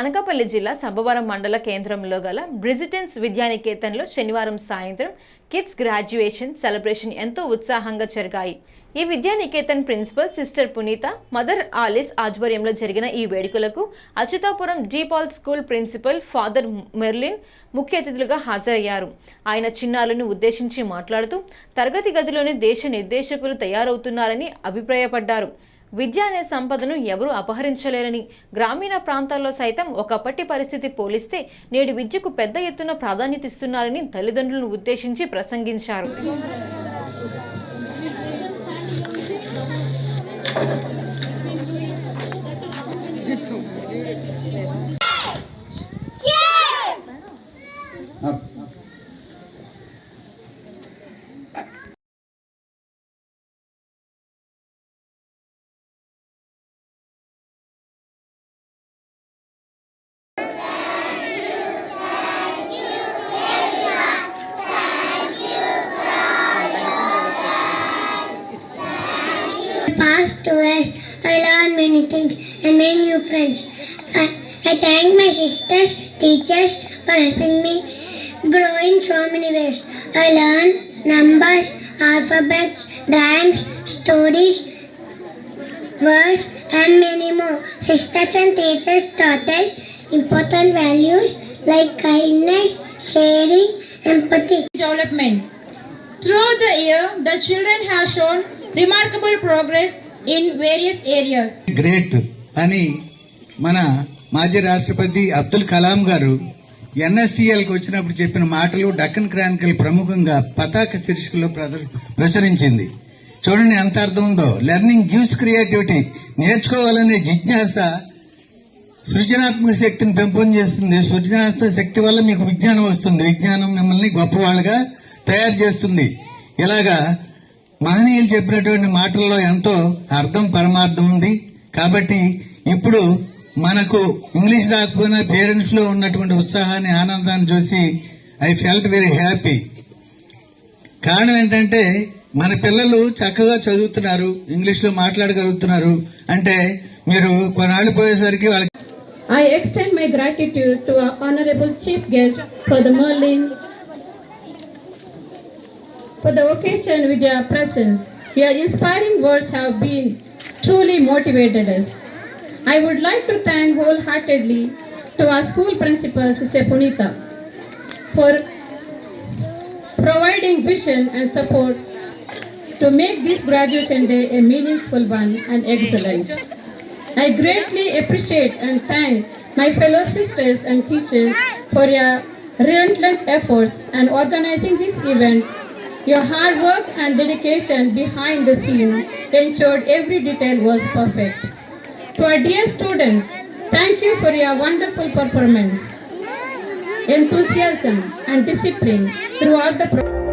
అనకాపల్లి జిల్లా సబ్బవరం మండల కేంద్రంలో గల బ్రిజిటెన్స్ విద్యానికేతన్లో శనివారం సాయంత్రం కిడ్స్ గ్రాడ్యుయేషన్ సెలబ్రేషన్ ఎంతో ఉత్సాహంగా జరిగాయి. ఈ Vidyaniketan principal sister Punitha, mother Alice ఆధ్వర్యంలో జరిగిన ఈ వేడుకలకు Atchutapuram DePaul school principal father Merlin ముఖ్య అతిథులుగా హాజరయ్యారు. ఆయన చిన్నారులను ఉద్దేశించి మాట్లాడుతూ తరగతి గదిలోని దేశ నిర్దేశకులు తయారవుతున్నారని అభిప్రాయపడ్డారు. విద్య అనే సంపదను ఎవరూ అపహరించలేరని, గ్రామీణ ప్రాంతాల్లో సైతం ఒకప్పటి పరిస్థితి పోలిస్తే నేడు విద్యకు పెద్ద ఎత్తున ప్రాధాన్యత ఇస్తున్నారని తల్లిదండ్రులను ఉద్దేశించి ప్రసంగించారు. Past 2 years, I learned many things and made new friends. I thank my sisters, teachers for helping me grow in so many ways. I learned numbers, alphabets, rhymes, stories, words and many more. Sisters and teachers taught us important values like kindness, sharing, empathy. Development. Throughout the year, the children have shown remarkable progress in various areas. Great అని మన మాజీ రాష్ట్రపతి అబ్దుల్ కలాం గారు ఎన్ఎస్టీఎల్కి వచ్చినప్పుడు చెప్పిన మాటలు Deccan Chronicle ప్రముఖంగా పతాక శీర్షికలో ప్రచురించింది. చూడండి ఎంత అర్థం ఉందో. Learning gives creativity. నేర్చుకోవాలనే జిజ్ఞాస సృజనాత్మక శక్తిని పెంపొందిస్తుంది. సృజనాత్మక శక్తి వల్ల మీకు విజ్ఞానం వస్తుంది. విజ్ఞానం మిమ్మల్ని గొప్పవాళ్ళుగా తయారు చేస్తుంది. ఇలాగా మహనీయులు చెప్పినటువంటి మాటల్లో ఎంతో అర్థం పరమార్థం ఉంది. కాబట్టి ఇప్పుడు మనకు ఇంగ్లీష్ రాకపోయినా పేరెంట్స్ లో ఉన్నటువంటి ఉత్సాహాన్ని, ఆనందాన్ని చూసి ఐ ఫెల్ట్ వెరీ హ్యాపీ. కారణం ఏంటంటే మన పిల్లలు చక్కగా చదువుతున్నారు, ఇంగ్లీష్ లో మాట్లాడగలుగుతున్నారు అంటే మీరు కొన్నాళ్ళు పోయేసరికి వాళ్ళకి. I extend my gratitude to our honorable chief guest for the Merlin for the occasion with your presence. Your inspiring words have been truly motivated us. I would like to thank wholeheartedly to our school principal, Sister Punita, for providing vision and support to make this graduation day a meaningful one and excellent. I greatly appreciate and thank my fellow sisters and teachers for your relentless efforts and organizing this event. Your hard work and dedication behind the scene ensured every detail was perfect. To our dear students, thank you for your wonderful performance, enthusiasm and discipline throughout the program.